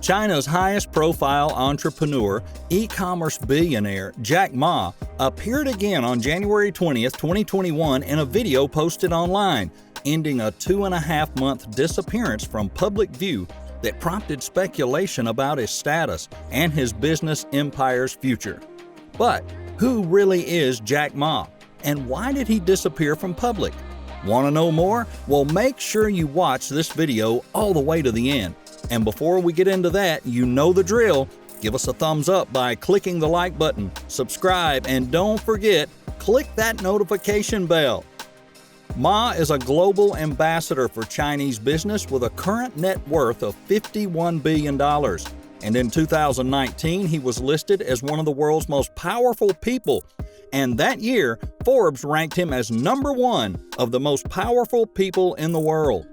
China's highest-profile entrepreneur, e-commerce billionaire Jack Ma appeared again on January 20th, 2021 in a video posted online, ending a 2.5-month disappearance from public view that prompted speculation about his status and his business empire's future. But who really is Jack Ma, and why did he disappear from public? Want to know more? Well, make sure you watch this video all the way to the end. And before we get into that, you know the drill. Give us a thumbs up by clicking the like button, subscribe, and don't forget, click that notification bell. Ma is a global ambassador for Chinese business with a current net worth of $51 billion. And in 2019, he was listed as one of the world's most powerful people. And that year, Forbes ranked him as #1 of the most powerful people in the world.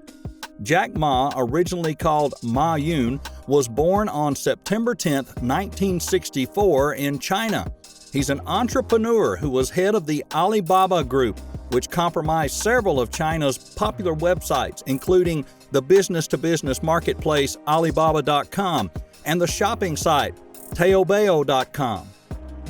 Jack Ma, originally called Ma Yun, was born on September 10, 1964 in China. He's an entrepreneur who was head of the Alibaba Group, which comprised several of China's popular websites, including the business-to-business marketplace Alibaba.com and the shopping site Taobao.com.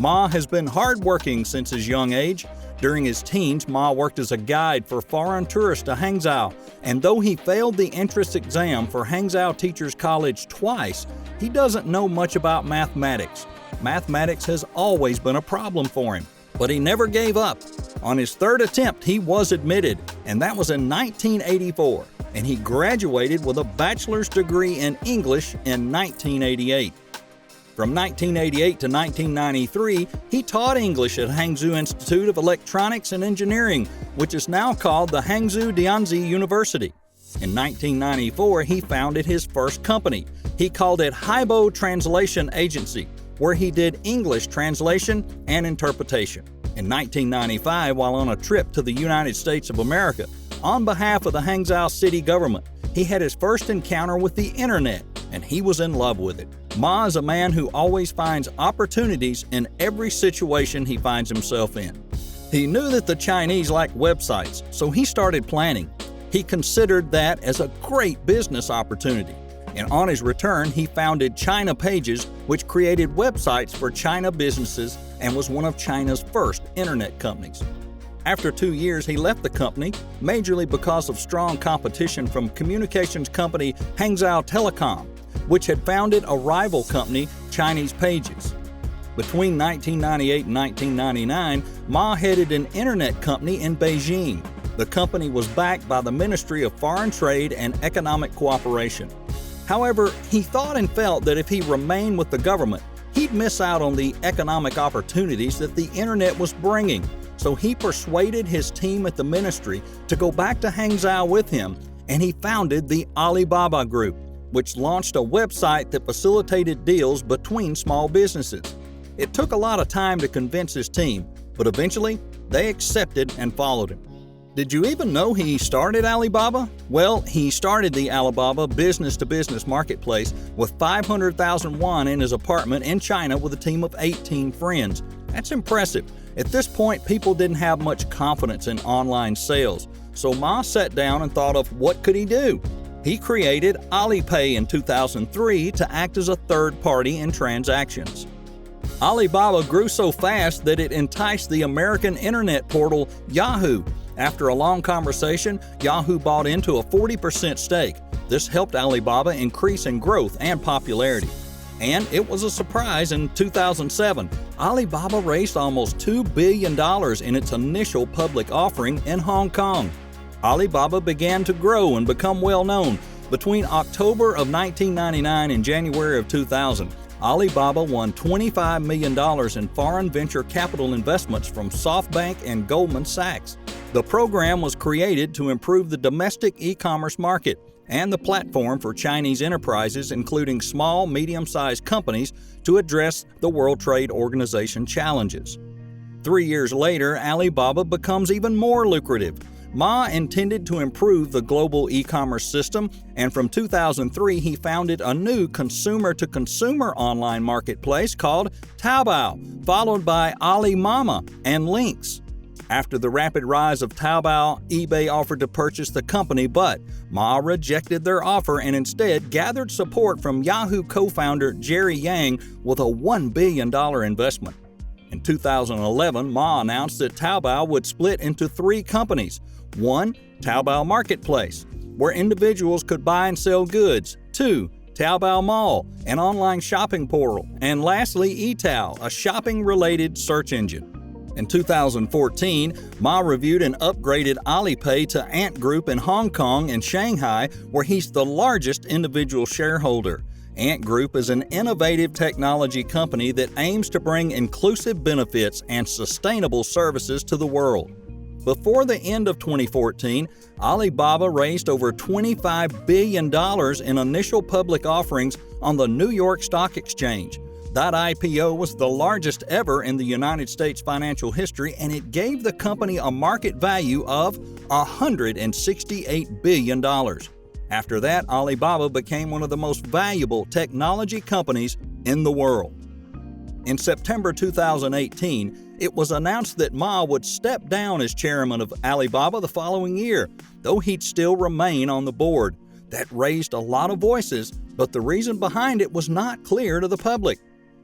Ma has been hardworking since his young age. During his teens, Ma worked as a guide for foreign tourists to Hangzhou, and though he failed the entrance exam for Hangzhou Teachers College twice, he doesn't know much about mathematics. Mathematics has always been a problem for him, but he never gave up. On his third attempt, he was admitted, and that was in 1984, and he graduated with a bachelor's degree in English in 1988. From 1988 to 1993, he taught English at Hangzhou Institute of Electronics and Engineering, which is now called the Hangzhou Dianzi University. In 1994, he founded his first company. He called it Haibo Translation Agency, where he did English translation and interpretation. In 1995, while on a trip to the United States of America, on behalf of the Hangzhou city government, he had his first encounter with the internet, and he was in love with it. Ma is a man who always finds opportunities in every situation he finds himself in. He knew that the Chinese liked websites, so he started planning. He considered that as a great business opportunity. And on his return, he founded China Pages, which created websites for China businesses and was one of China's first internet companies. After 2 years, he left the company, majorly because of strong competition from communications company Hangzhou Telecom, which had founded a rival company, Chinese Pages. Between 1998 and 1999, Ma headed an internet company in Beijing. The company was backed by the Ministry of Foreign Trade and Economic Cooperation. However, he thought and felt that if he remained with the government, he'd miss out on the economic opportunities that the internet was bringing. So he persuaded his team at the ministry to go back to Hangzhou with him, and he founded the Alibaba Group, which launched a website that facilitated deals between small businesses. It took a lot of time to convince his team, but eventually they accepted and followed him. Did you even know he started Alibaba? Well, he started the Alibaba business-to-business marketplace with 500,000 yuan in his apartment in China with a team of 18 friends. That's impressive. At this point, people didn't have much confidence in online sales, so Ma sat down and thought of what could he do. He created Alipay in 2003 to act as a third party in transactions. Alibaba grew so fast that it enticed the American internet portal Yahoo. After a long conversation, Yahoo bought into a 40% stake. This helped Alibaba increase in growth and popularity. And it was a surprise in 2007. Alibaba raised almost $2 billion in its initial public offering in Hong Kong. Alibaba began to grow and become well known. Between October of 1999 and January of 2000, Alibaba won $25 million in foreign venture capital investments from SoftBank and Goldman Sachs. The program was created to improve the domestic e-commerce market and the platform for Chinese enterprises, including small, medium-sized companies, to address the World Trade Organization challenges. 3 years later, Alibaba becomes even more lucrative. Ma intended to improve the global e-commerce system, and from 2003 he founded a new consumer-to-consumer online marketplace called Taobao, followed by Ali Mama and Links. After the rapid rise of Taobao, eBay offered to purchase the company, but Ma rejected their offer and instead gathered support from Yahoo co-founder Jerry Yang with a $1 billion investment. In 2011, Ma announced that Taobao would split into 3 companies. 1. Taobao Marketplace, where individuals could buy and sell goods. 2. Taobao Mall, an online shopping portal. And lastly, eTao, a shopping-related search engine. In 2014, Ma reviewed and upgraded Alipay to Ant Group in Hong Kong and Shanghai, where he's the largest individual shareholder. Ant Group is an innovative technology company that aims to bring inclusive benefits and sustainable services to the world. Before the end of 2014, Alibaba raised over $25 billion in initial public offerings on the New York Stock Exchange. That IPO was the largest ever in the United States financial history, and it gave the company a market value of $168 billion. After that, Alibaba became one of the most valuable technology companies in the world. In September 2018, it was announced that Ma would step down as chairman of Alibaba the following year, though he'd still remain on the board. That raised a lot of voices, but the reason behind it was not clear to the public.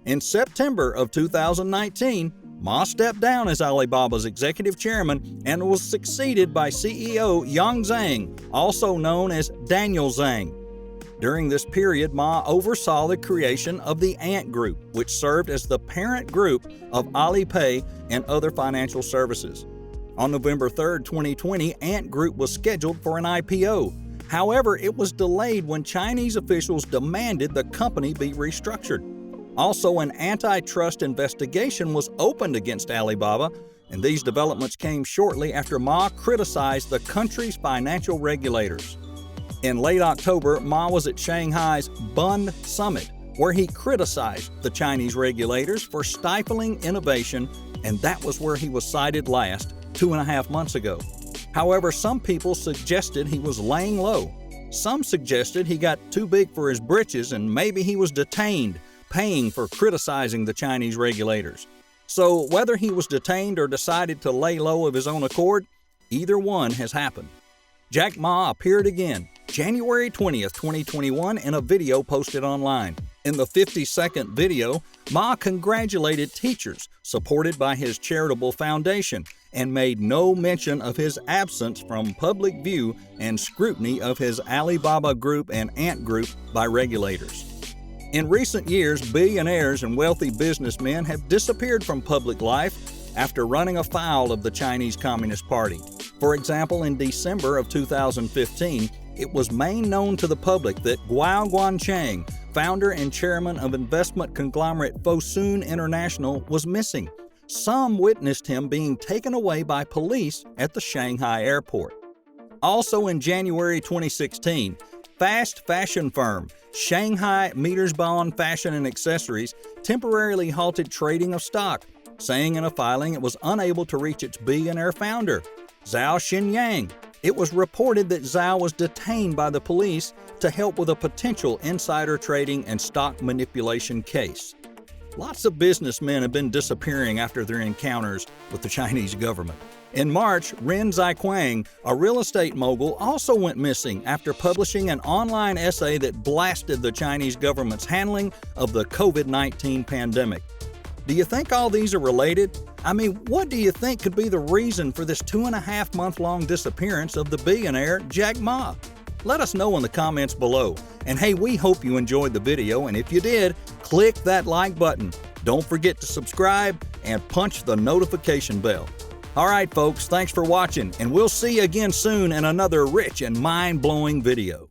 In September of 2019, Ma stepped down as Alibaba's executive chairman and was succeeded by CEO Yang Zhang, also known as Daniel Zhang. During this period, Ma oversaw the creation of the Ant Group, which served as the parent group of Alipay and other financial services. On November 3, 2020, Ant Group was scheduled for an IPO. However, it was delayed when Chinese officials demanded the company be restructured. Also, an antitrust investigation was opened against Alibaba, and these developments came shortly after Ma criticized the country's financial regulators. In late October, Ma was at Shanghai's Bund summit, where he criticized the Chinese regulators for stifling innovation, and that was where he was cited last, 2.5 months ago. However, some people suggested he was laying low. Some suggested he got too big for his britches and maybe he was detained, paying for criticizing the Chinese regulators. So whether he was detained or decided to lay low of his own accord, either one has happened. Jack Ma appeared again, January 20th, 2021, in a video posted online. In the 50-second video, Ma congratulated teachers supported by his charitable foundation and made no mention of his absence from public view and scrutiny of his Alibaba Group and Ant Group by regulators. In recent years, billionaires and wealthy businessmen have disappeared from public life after running afoul of the Chinese Communist Party. For example, in December of 2015, it was made known to the public that Guo Guangchang, founder and chairman of investment conglomerate Fosun International, was missing. Some witnessed him being taken away by police at the Shanghai airport. Also in January 2016, fast fashion firm Shanghai Metersbond Fashion and Accessories temporarily halted trading of stock, saying in a filing it was unable to reach its billionaire founder, Zhao Xinyang. It was reported that Zhao was detained by the police to help with a potential insider trading and stock manipulation case. Lots of businessmen have been disappearing after their encounters with the Chinese government. In March, Ren Zaiquang, a real estate mogul, also went missing after publishing an online essay that blasted the Chinese government's handling of the COVID-19 pandemic. Do you think all these are related? I mean, what do you think could be the reason for this 2.5-month-long disappearance of the billionaire Jack Ma? Let us know in the comments below. And hey, we hope you enjoyed the video, and if you did, click that like button. Don't forget to subscribe and punch the notification bell. All right, folks, thanks for watching, and we'll see you again soon in another rich and mind-blowing video.